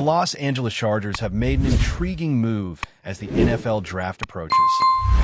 Los Angeles Chargers have made an intriguing move as the NFL draft approaches,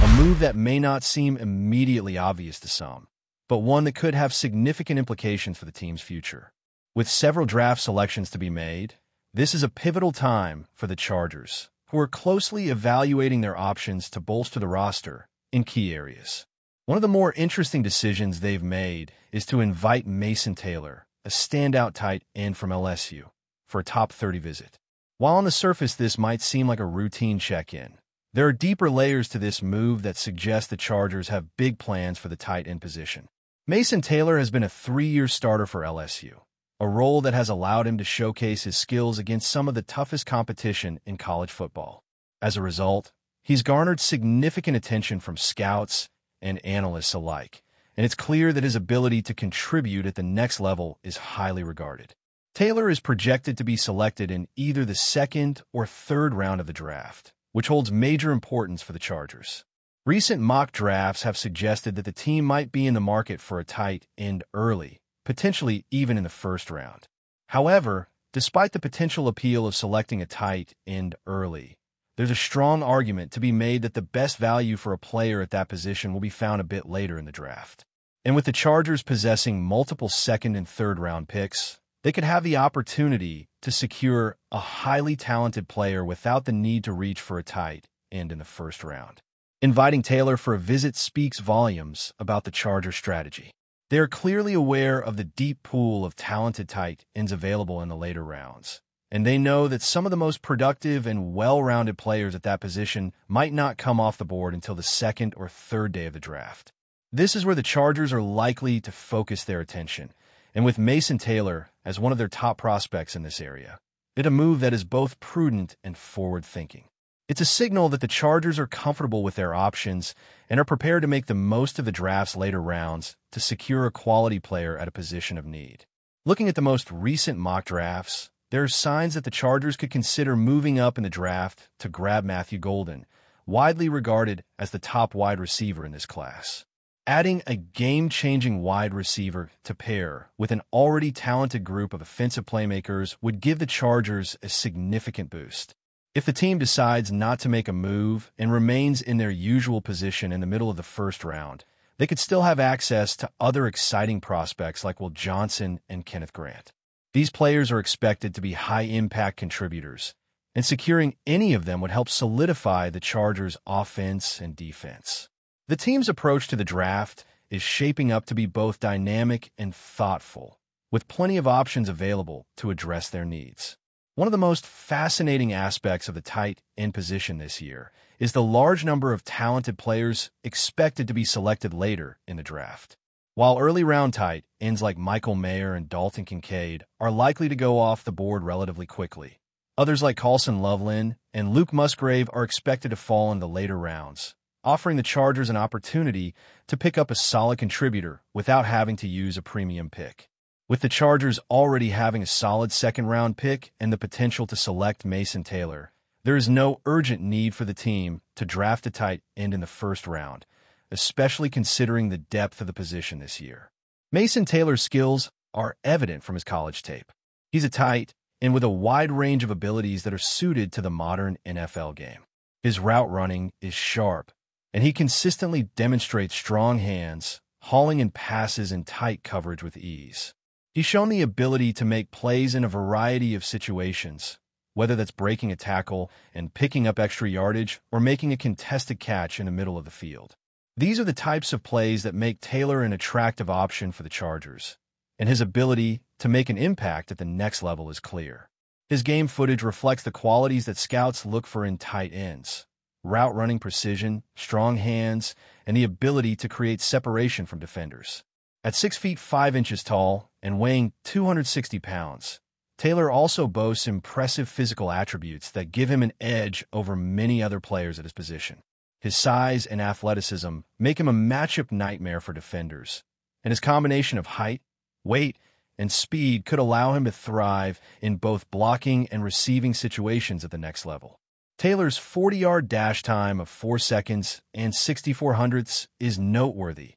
a move that may not seem immediately obvious to some, but one that could have significant implications for the team's future. With several draft selections to be made, this is a pivotal time for the Chargers, who are closely evaluating their options to bolster the roster in key areas. One of the more interesting decisions they've made is to invite Mason Taylor, a standout tight end from LSU, for a top 30 visit. While on the surface this might seem like a routine check-in, there are deeper layers to this move that suggest the Chargers have big plans for the tight end position. Mason Taylor has been a 3-year starter for LSU, a role that has allowed him to showcase his skills against some of the toughest competition in college football. As a result, he's garnered significant attention from scouts and analysts alike, and it's clear that his ability to contribute at the next level is highly regarded. Taylor is projected to be selected in either the second or third round of the draft, which holds major importance for the Chargers. Recent mock drafts have suggested that the team might be in the market for a tight end early, potentially even in the first round. However, despite the potential appeal of selecting a tight end early, there's a strong argument to be made that the best value for a player at that position will be found a bit later in the draft. And with the Chargers possessing multiple second and third round picks, they could have the opportunity to secure a highly talented player without the need to reach for a tight end in the first round. Inviting Taylor for a visit speaks volumes about the Chargers' strategy. They are clearly aware of the deep pool of talented tight ends available in the later rounds, and they know that some of the most productive and well-rounded players at that position might not come off the board until the second or third day of the draft. This is where the Chargers are likely to focus their attention, and with Mason Taylor as one of their top prospects in this area, it's a move that is both prudent and forward-thinking. It's a signal that the Chargers are comfortable with their options and are prepared to make the most of the draft's later rounds to secure a quality player at a position of need. Looking at the most recent mock drafts, there are signs that the Chargers could consider moving up in the draft to grab Matthew Golden, widely regarded as the top wide receiver in this class. Adding a game-changing wide receiver to pair with an already talented group of offensive playmakers would give the Chargers a significant boost. If the team decides not to make a move and remains in their usual position in the middle of the first round, they could still have access to other exciting prospects like Will Johnson and Kenneth Grant. These players are expected to be high-impact contributors, and securing any of them would help solidify the Chargers' offense and defense. The team's approach to the draft is shaping up to be both dynamic and thoughtful, with plenty of options available to address their needs. One of the most fascinating aspects of the tight end position this year is the large number of talented players expected to be selected later in the draft. While early round tight ends like Michael Mayer and Dalton Kincaid are likely to go off the board relatively quickly, others like Carlson Loveland and Luke Musgrave are expected to fall in the later rounds, offering the Chargers an opportunity to pick up a solid contributor without having to use a premium pick. With the Chargers already having a solid second-round pick and the potential to select Mason Taylor, there is no urgent need for the team to draft a tight end in the first round, especially considering the depth of the position this year. Mason Taylor's skills are evident from his college tape. He's a tight end with a wide range of abilities that are suited to the modern NFL game. His route running is sharp, and he consistently demonstrates strong hands, hauling in passes in tight coverage with ease. He's shown the ability to make plays in a variety of situations, whether that's breaking a tackle and picking up extra yardage or making a contested catch in the middle of the field. These are the types of plays that make Taylor an attractive option for the Chargers, and his ability to make an impact at the next level is clear. His game footage reflects the qualities that scouts look for in tight ends: route running precision, strong hands, and the ability to create separation from defenders. At 6 feet 5 inches tall and weighing 260 pounds, Taylor also boasts impressive physical attributes that give him an edge over many other players at his position. His size and athleticism make him a matchup nightmare for defenders, and his combination of height, weight, and speed could allow him to thrive in both blocking and receiving situations at the next level. Taylor's 40-yard dash time of 4 seconds and 64 hundredths is noteworthy,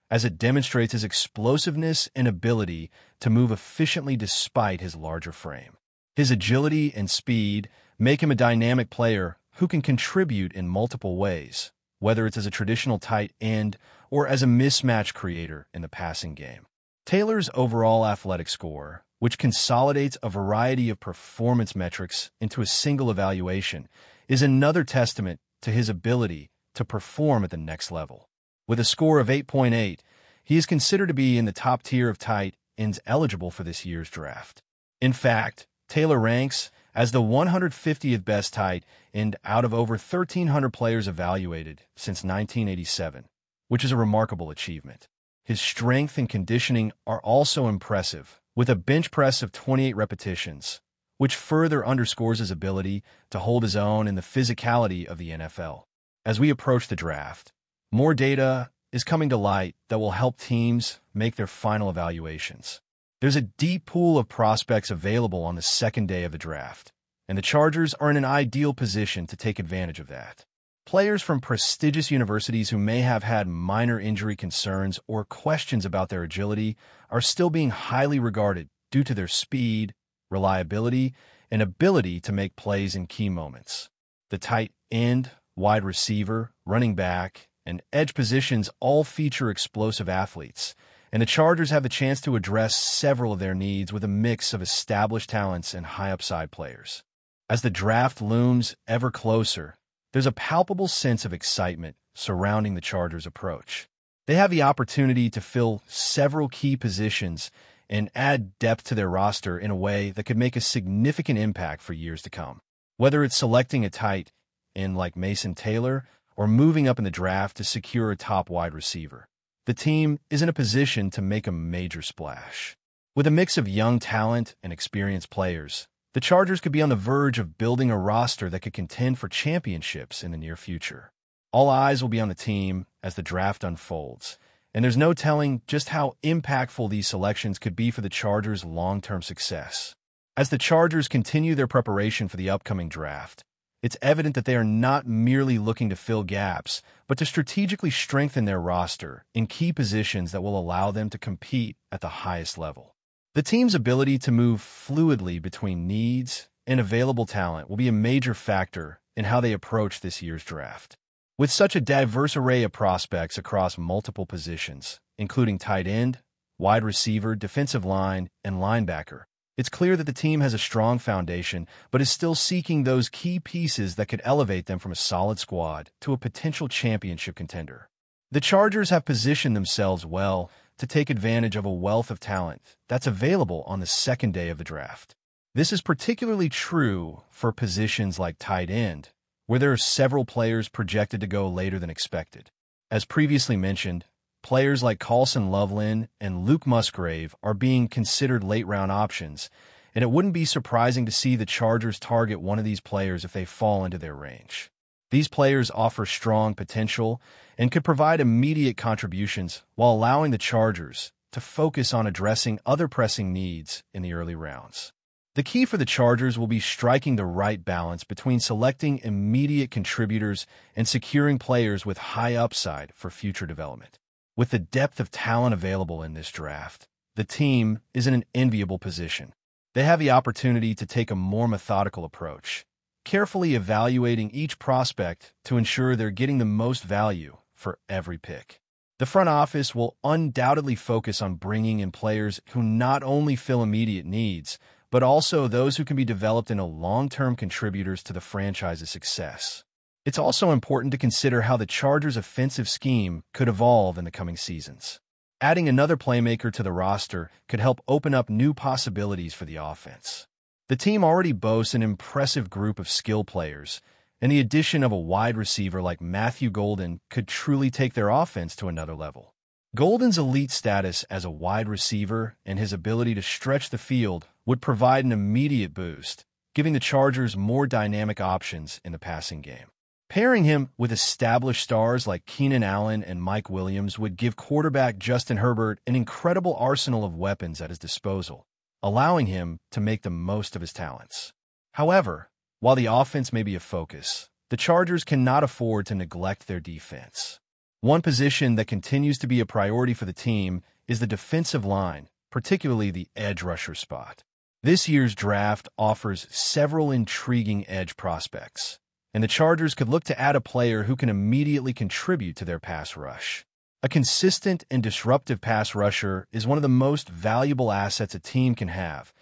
as it demonstrates his explosiveness and ability to move efficiently despite his larger frame. His agility and speed make him a dynamic player who can contribute in multiple ways, whether it's as a traditional tight end or as a mismatch creator in the passing game. Taylor's overall athletic score, which consolidates a variety of performance metrics into a single evaluation, is another testament to his ability to perform at the next level. With a score of 8.8, he is considered to be in the top tier of tight ends eligible for this year's draft. In fact, Taylor ranks as the 150th best tight end out of over 1,300 players evaluated since 1987, which is a remarkable achievement. His strength and conditioning are also impressive, with a bench press of 28 repetitions, which further underscores his ability to hold his own in the physicality of the NFL. As we approach the draft, more data is coming to light that will help teams make their final evaluations. There's a deep pool of prospects available on the second day of the draft, and the Chargers are in an ideal position to take advantage of that. Players from prestigious universities who may have had minor injury concerns or questions about their agility are still being highly regarded due to their speed, reliability, and ability to make plays in key moments. The tight end, wide receiver, running back, and edge positions all feature explosive athletes, and the Chargers have the chance to address several of their needs with a mix of established talents and high-upside players. As the draft looms ever closer, there's a palpable sense of excitement surrounding the Chargers' approach. They have the opportunity to fill several key positions and add depth to their roster in a way that could make a significant impact for years to come. Whether it's selecting a tight end like Mason Taylor or moving up in the draft to secure a top wide receiver, the team is in a position to make a major splash. With a mix of young talent and experienced players, the Chargers could be on the verge of building a roster that could contend for championships in the near future. All eyes will be on the team as the draft unfolds, and there's no telling just how impactful these selections could be for the Chargers' long-term success. As the Chargers continue their preparation for the upcoming draft, it's evident that they are not merely looking to fill gaps, but to strategically strengthen their roster in key positions that will allow them to compete at the highest level. The team's ability to move fluidly between needs and available talent will be a major factor in how they approach this year's draft. With such a diverse array of prospects across multiple positions, including tight end, wide receiver, defensive line, and linebacker, it's clear that the team has a strong foundation but is still seeking those key pieces that could elevate them from a solid squad to a potential championship contender. The Chargers have positioned themselves well to take advantage of a wealth of talent that's available on the second day of the draft. This is particularly true for positions like tight end, where there are several players projected to go later than expected. As previously mentioned, players like Carlson Loveland and Luke Musgrave are being considered late-round options, and it wouldn't be surprising to see the Chargers target one of these players if they fall into their range. These players offer strong potential and could provide immediate contributions while allowing the Chargers to focus on addressing other pressing needs in the early rounds. The key for the Chargers will be striking the right balance between selecting immediate contributors and securing players with high upside for future development. With the depth of talent available in this draft, the team is in an enviable position. They have the opportunity to take a more methodical approach, carefully evaluating each prospect to ensure they're getting the most value for every pick. The front office will undoubtedly focus on bringing in players who not only fill immediate needs, but also those who can be developed into long-term contributors to the franchise's success. It's also important to consider how the Chargers' offensive scheme could evolve in the coming seasons. Adding another playmaker to the roster could help open up new possibilities for the offense. The team already boasts an impressive group of skill players, and the addition of a wide receiver like Matthew Golden could truly take their offense to another level. Golden's elite status as a wide receiver and his ability to stretch the field would provide an immediate boost, giving the Chargers more dynamic options in the passing game. Pairing him with established stars like Keenan Allen and Mike Williams would give quarterback Justin Herbert an incredible arsenal of weapons at his disposal, allowing him to make the most of his talents. However, while the offense may be a focus, the Chargers cannot afford to neglect their defense. One position that continues to be a priority for the team is the defensive line, particularly the edge rusher spot. This year's draft offers several intriguing edge prospects, and the Chargers could look to add a player who can immediately contribute to their pass rush. A consistent and disruptive pass rusher is one of the most valuable assets a team can have,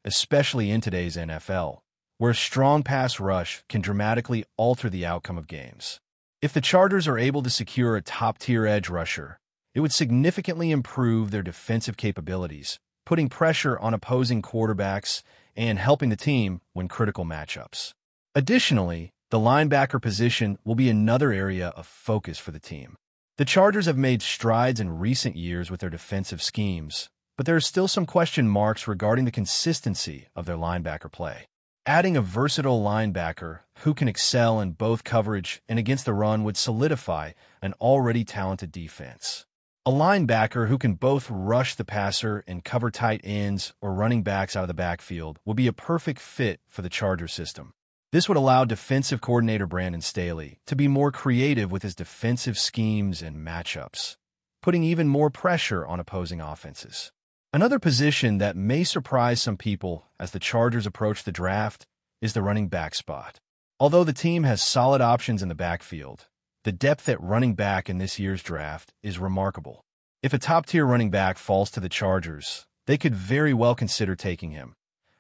especially in today's NFL, where a strong pass rush can dramatically alter the outcome of games. If the Chargers are able to secure a top-tier edge rusher, it would significantly improve their defensive capabilities, putting pressure on opposing quarterbacks and helping the team win critical matchups. Additionally, the linebacker position will be another area of focus for the team. The Chargers have made strides in recent years with their defensive schemes, but there are still some question marks regarding the consistency of their linebacker play. Adding a versatile linebacker who can excel in both coverage and against the run would solidify an already talented defense. A linebacker who can both rush the passer and cover tight ends or running backs out of the backfield would be a perfect fit for the Charger system. This would allow defensive coordinator Brandon Staley to be more creative with his defensive schemes and matchups, putting even more pressure on opposing offenses. Another position that may surprise some people as the Chargers approach the draft is the running back spot. Although the team has solid options in the backfield, the depth at running back in this year's draft is remarkable. If a top-tier running back falls to the Chargers, they could very well consider taking him,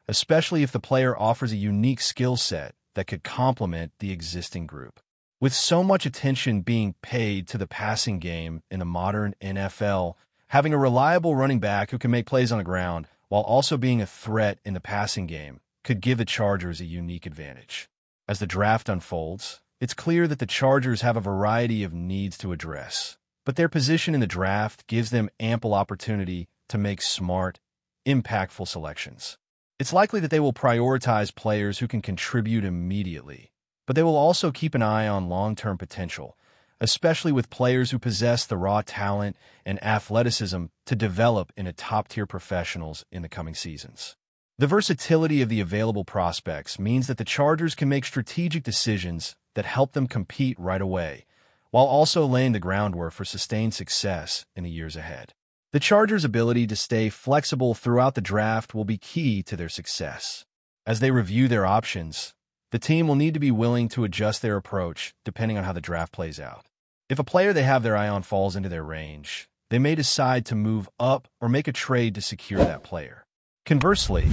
especially if the player offers a unique skill set that could complement the existing group. With so much attention being paid to the passing game in the modern NFL, having a reliable running back who can make plays on the ground while also being a threat in the passing game could give the Chargers a unique advantage. As the draft unfolds, it's clear that the Chargers have a variety of needs to address, but their position in the draft gives them ample opportunity to make smart, impactful selections. It's likely that they will prioritize players who can contribute immediately, but they will also keep an eye on long-term potential, especially with players who possess the raw talent and athleticism to develop into top-tier professionals in the coming seasons. The versatility of the available prospects means that the Chargers can make strategic decisions that help them compete right away, while also laying the groundwork for sustained success in the years ahead. The Chargers' ability to stay flexible throughout the draft will be key to their success. As they review their options, the team will need to be willing to adjust their approach depending on how the draft plays out. If a player they have their eye on falls into their range, they may decide to move up or make a trade to secure that player. Conversely,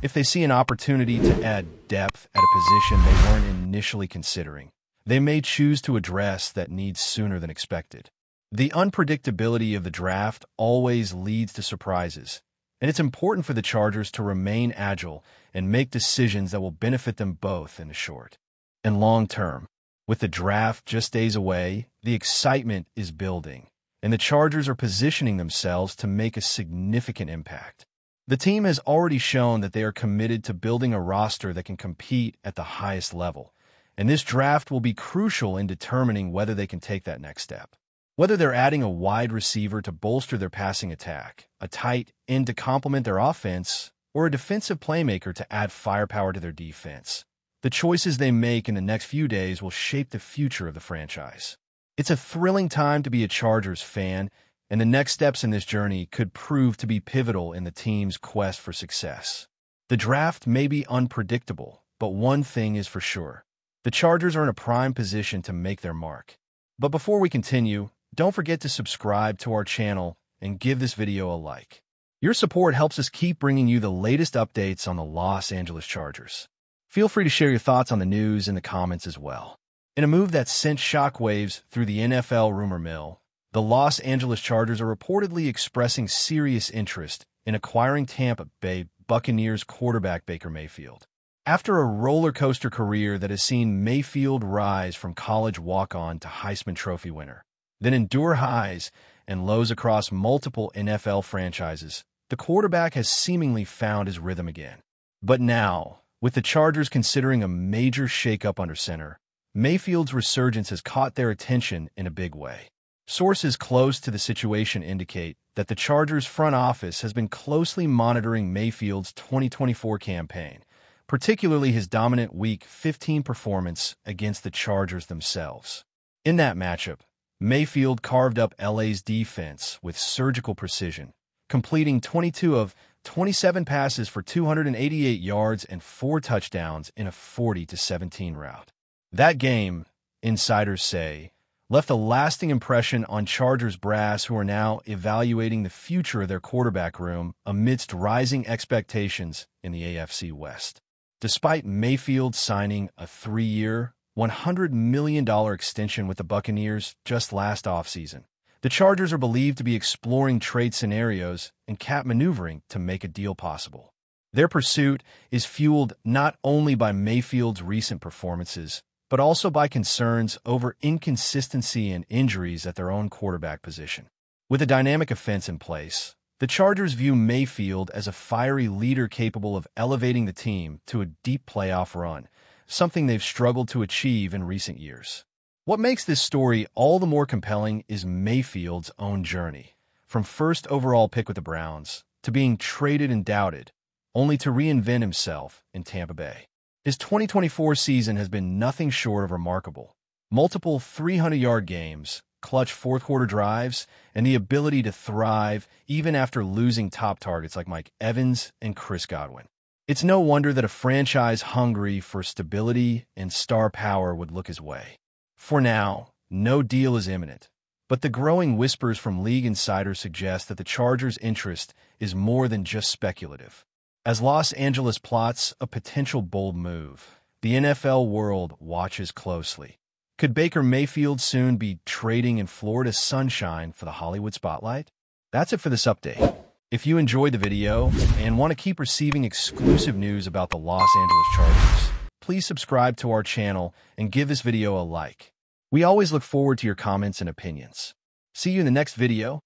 if they see an opportunity to add depth at a position they weren't initially considering, they may choose to address that need sooner than expected. The unpredictability of the draft always leads to surprises, and it's important for the Chargers to remain agile and make decisions that will benefit them both in the short and long term. With the draft just days away, the excitement is building, and the Chargers are positioning themselves to make a significant impact. The team has already shown that they are committed to building a roster that can compete at the highest level, and this draft will be crucial in determining whether they can take that next step. Whether they're adding a wide receiver to bolster their passing attack, a tight end to complement their offense, or a defensive playmaker to add firepower to their defense, the choices they make in the next few days will shape the future of the franchise. It's a thrilling time to be a Chargers fan, and the next steps in this journey could prove to be pivotal in the team's quest for success. The draft may be unpredictable, but one thing is for sure. The Chargers are in a prime position to make their mark. But before we continue, don't forget to subscribe to our channel and give this video a like. Your support helps us keep bringing you the latest updates on the Los Angeles Chargers. Feel free to share your thoughts on the news in the comments as well. In a move that sent shockwaves through the NFL rumor mill, the Los Angeles Chargers are reportedly expressing serious interest in acquiring Tampa Bay Buccaneers quarterback Baker Mayfield. After a roller coaster career that has seen Mayfield rise from college walk-on to Heisman Trophy winner, then endure highs and lows across multiple NFL franchises, the quarterback has seemingly found his rhythm again. But now, with the Chargers considering a major shakeup under center, Mayfield's resurgence has caught their attention in a big way. Sources close to the situation indicate that the Chargers front office has been closely monitoring Mayfield's 2024 campaign, particularly his dominant Week 15 performance against the Chargers themselves. In that matchup, Mayfield carved up LA's defense with surgical precision, completing 22 of 27 passes for 288 yards and 4 touchdowns in a 40-17 rout. That game, insiders say, left a lasting impression on Chargers brass, who are now evaluating the future of their quarterback room amidst rising expectations in the AFC West. Despite Mayfield signing a 3-year, $100 million extension with the Buccaneers just last offseason, the Chargers are believed to be exploring trade scenarios and cap maneuvering to make a deal possible. Their pursuit is fueled not only by Mayfield's recent performances, but also by concerns over inconsistency and injuries at their own quarterback position. With a dynamic offense in place, the Chargers view Mayfield as a fiery leader capable of elevating the team to a deep playoff run, something they've struggled to achieve in recent years. What makes this story all the more compelling is Mayfield's own journey, from first overall pick with the Browns to being traded and doubted, only to reinvent himself in Tampa Bay. His 2024 season has been nothing short of remarkable. Multiple 300-yard games, clutch fourth-quarter drives, and the ability to thrive even after losing top targets like Mike Evans and Chris Godwin. It's no wonder that a franchise hungry for stability and star power would look his way. For now, no deal is imminent, but the growing whispers from league insiders suggest that the Chargers' interest is more than just speculative. As Los Angeles plots a potential bold move, the NFL world watches closely. Could Baker Mayfield soon be trading in Florida's sunshine for the Hollywood spotlight? That's it for this update. If you enjoyed the video and want to keep receiving exclusive news about the Los Angeles Chargers, please subscribe to our channel and give this video a like. We always look forward to your comments and opinions. See you in the next video.